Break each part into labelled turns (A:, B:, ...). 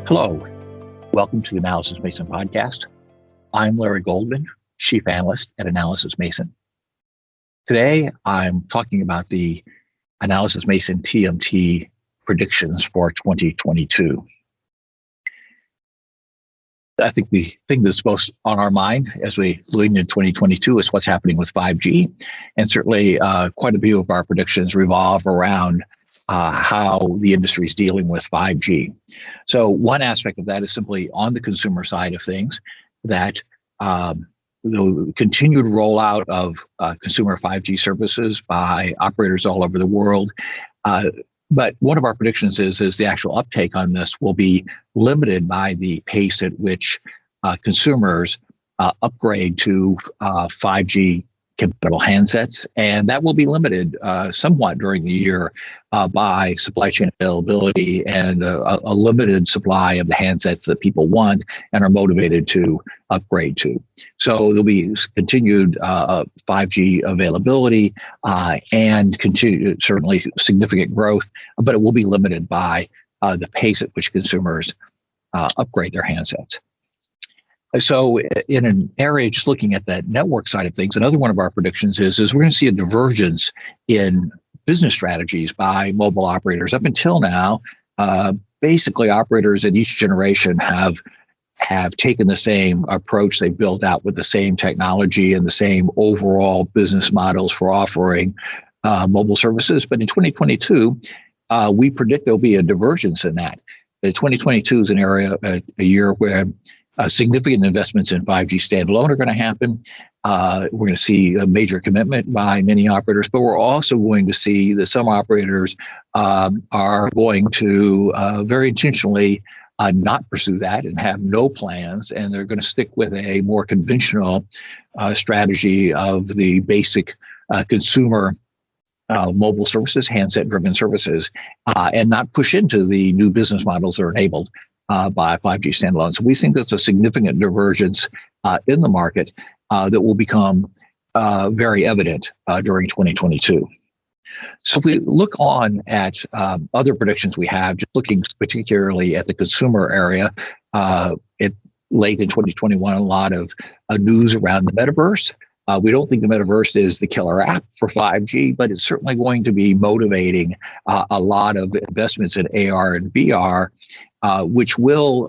A: Hello, welcome to the Analysys Mason podcast. I'm Larry Goldman, Chief Analyst at Analysys Mason. Today, I'm talking about the Analysys Mason TMT predictions for 2022. I think the thing that's most on our mind as we lean into 2022 is what's happening with 5G. And certainly quite a few of our predictions revolve around how the industry is dealing with 5G. So one aspect of that is simply on the consumer side of things, that the continued rollout of consumer 5G services by operators all over the world. But one of our predictions is the actual uptake on this will be limited by the pace at which consumers upgrade to 5G compatible handsets, and that will be limited somewhat during the year by supply chain availability and a limited supply of the handsets that people want and are motivated to upgrade to. So there'll be continued 5G availability and continued, certainly significant growth, but it will be limited by the pace at which consumers upgrade their handsets. So in an area just looking at that network side of things, another one of our predictions is we're going to see a divergence in business strategies by mobile operators. Up until now, basically operators in each generation have taken the same approach. They built out with the same technology and the same overall business models for offering mobile services. But in 2022, we predict there'll be a divergence in that. 2022 is a year where significant investments in 5G standalone are going to happen. We're going to see a major commitment by many operators, but we're also going to see that some operators are going to very intentionally not pursue that and have no plans, and they're going to stick with a more conventional strategy of the basic consumer mobile services, handset-driven services, and not push into the new business models that are enabled by 5G standalone. So we think there's a significant divergence in the market that will become very evident during 2022. So if we look on at other predictions we have, just looking particularly at the consumer area, late in 2021, a lot of news around the metaverse. We don't think the metaverse is the killer app for 5G, but it's certainly going to be motivating a lot of investments in AR and VR, which will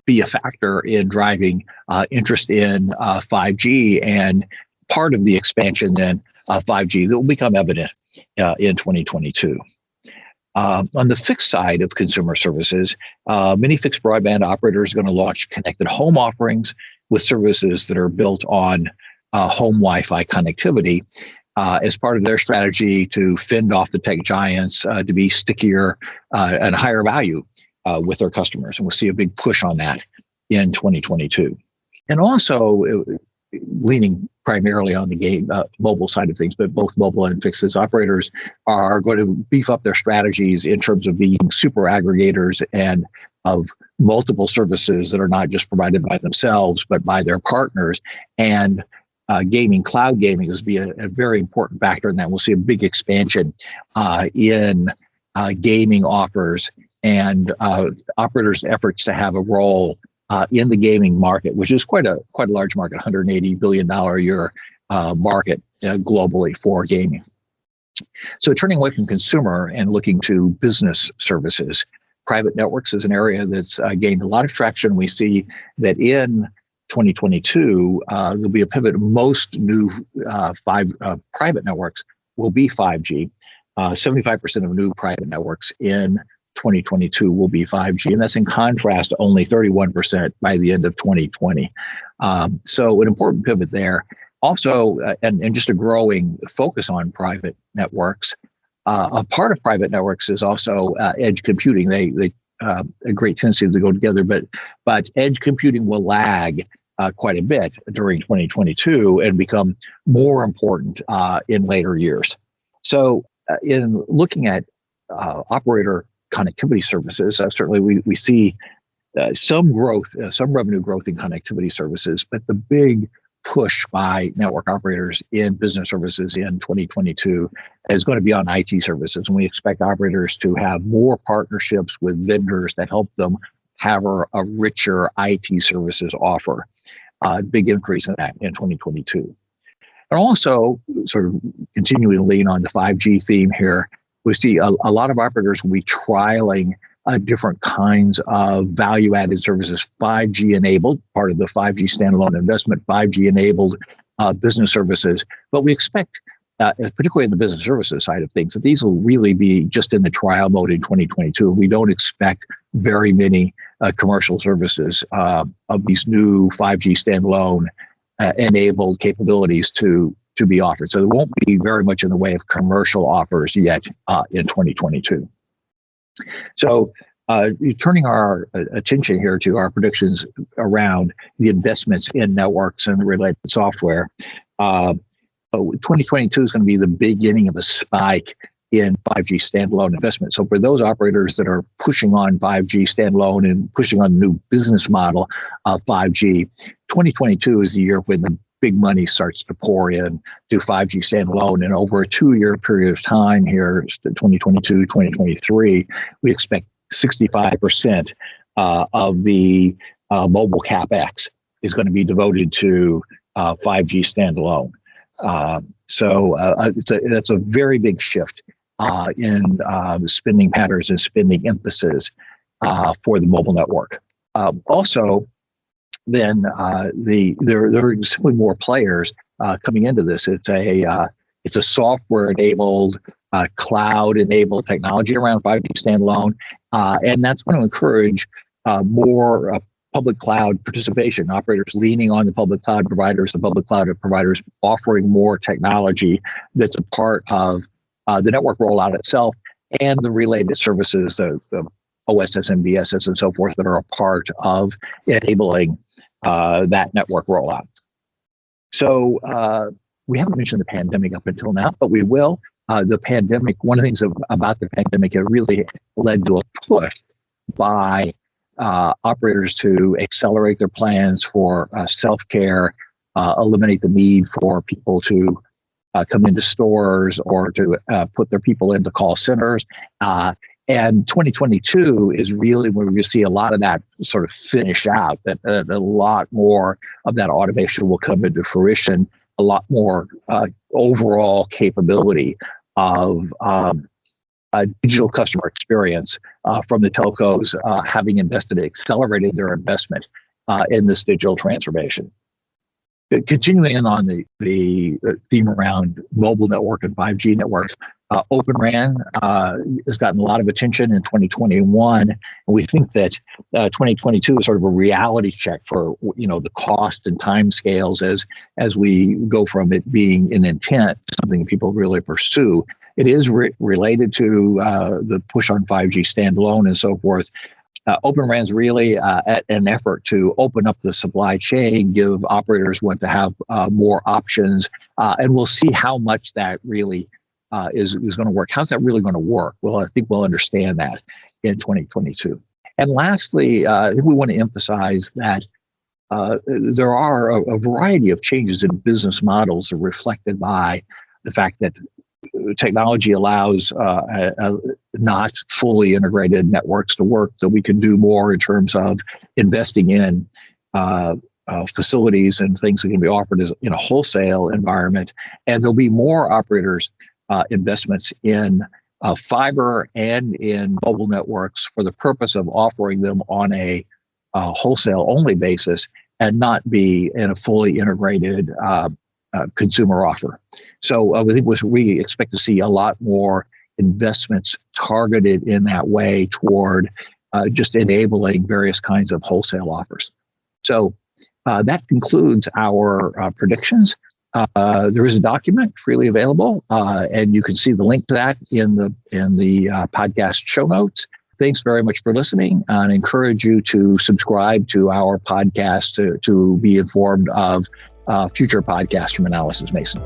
A: be a factor in driving interest in 5G and part of the expansion then of 5G that will become evident in 2022. On the fixed side of consumer services, many fixed broadband operators are going to launch connected home offerings with services that are built on home Wi-Fi connectivity as part of their strategy to fend off the tech giants, to be stickier and higher value with their customers. And we'll see a big push on that in 2022. And also leaning primarily on the mobile side of things, but both mobile and fixed operators are going to beef up their strategies in terms of being super aggregators and of multiple services that are not just provided by themselves, but by their partners. And cloud gaming is be a very important factor in that. We'll see a big expansion in gaming offers and operators' efforts to have a role in the gaming market, which is quite a large market, $180 billion a year market globally for gaming. So turning away from consumer and looking to business services, private networks is an area that's gained a lot of traction. We see that in 2022, there'll be a pivot. Most new private networks will be 5G. 75% of new private networks in 2022 will be 5G, and that's in contrast to only 31% by the end of 2020. So an important pivot there. Also, and just a growing focus on private networks. A part of private networks is also edge computing. They a great tendency to go together, but edge computing will lag quite a bit during 2022 and become more important in later years. So in looking at operator connectivity services, certainly we see some growth, some revenue growth in connectivity services, but the big push by network operators in business services in 2022 is going to be on IT services. And we expect operators to have more partnerships with vendors that help them have a richer IT services offer. Big increase in that in 2022. And also, sort of continuing to lean on the 5G theme here, we see a lot of operators will be trialing different kinds of value-added services, 5G enabled, part of the 5G standalone investment, 5G enabled business services. But we expect, particularly in the business services side of things, that these will really be just in the trial mode in 2022. We don't expect very many commercial services of these new 5G standalone enabled capabilities to be offered. So there won't be very much in the way of commercial offers yet in 2022. So turning our attention here to our predictions around the investments in networks and related software, 2022 is going to be the beginning of a spike in 5G standalone investment. So for those operators that are pushing on 5G standalone and pushing on the new business model of 5G, 2022 is the year when the big money starts to pour in to 5G standalone. And over a 2-year period of time here, 2022, 2023, we expect 65% of the mobile CapEx is going to be devoted to 5G standalone. That's a very big shift in the spending patterns and spending emphasis for the mobile network. Also, then there are simply more players coming into this. It's a software-enabled, cloud-enabled technology around 5G standalone, and that's going to encourage more public cloud participation. Operators leaning on the public cloud providers offering more technology that's a part of the network rollout itself and the related services, the OSS and BSS and so forth that are a part of enabling that network rollout. So we haven't mentioned the pandemic up until now, but we will. The pandemic, one of the things about the pandemic, it really led to a push by operators to accelerate their plans for self-care, eliminate the need for people to come into stores or to put their people into call centers. And 2022 is really where we see a lot of that sort of finish out, that a lot more of that automation will come into fruition, a lot more overall capability of digital customer experience from the telcos having accelerated their investment in this digital transformation. Continuing on the theme around mobile network and 5G networks, Open RAN has gotten a lot of attention in 2021, and we think that 2022 is sort of a reality check for the cost and time scales as we go from it being an intent to something people really pursue. It is related to the push on 5G standalone and so forth. Open RAN is really an effort to open up the supply chain, give operators want to have more options, and we'll see how much that really is going to work. How's that really going to work? Well, I think we'll understand that in 2022. And lastly, I think we want to emphasize that there are a variety of changes in business models that are reflected by the fact that technology allows not fully integrated networks to work, so we can do more in terms of investing in facilities and things that can be offered as in a wholesale environment. And there'll be more operators investments in fiber and in mobile networks for the purpose of offering them on a wholesale only basis and not be in a fully integrated consumer offer. So I think we expect to see a lot more investments targeted in that way toward just enabling various kinds of wholesale offers. So that concludes our predictions. There is a document freely available, and you can see the link to that in the podcast show notes. Thanks very much for listening, and I encourage you to subscribe to our podcast to be informed of future podcasts from Analysys Mason.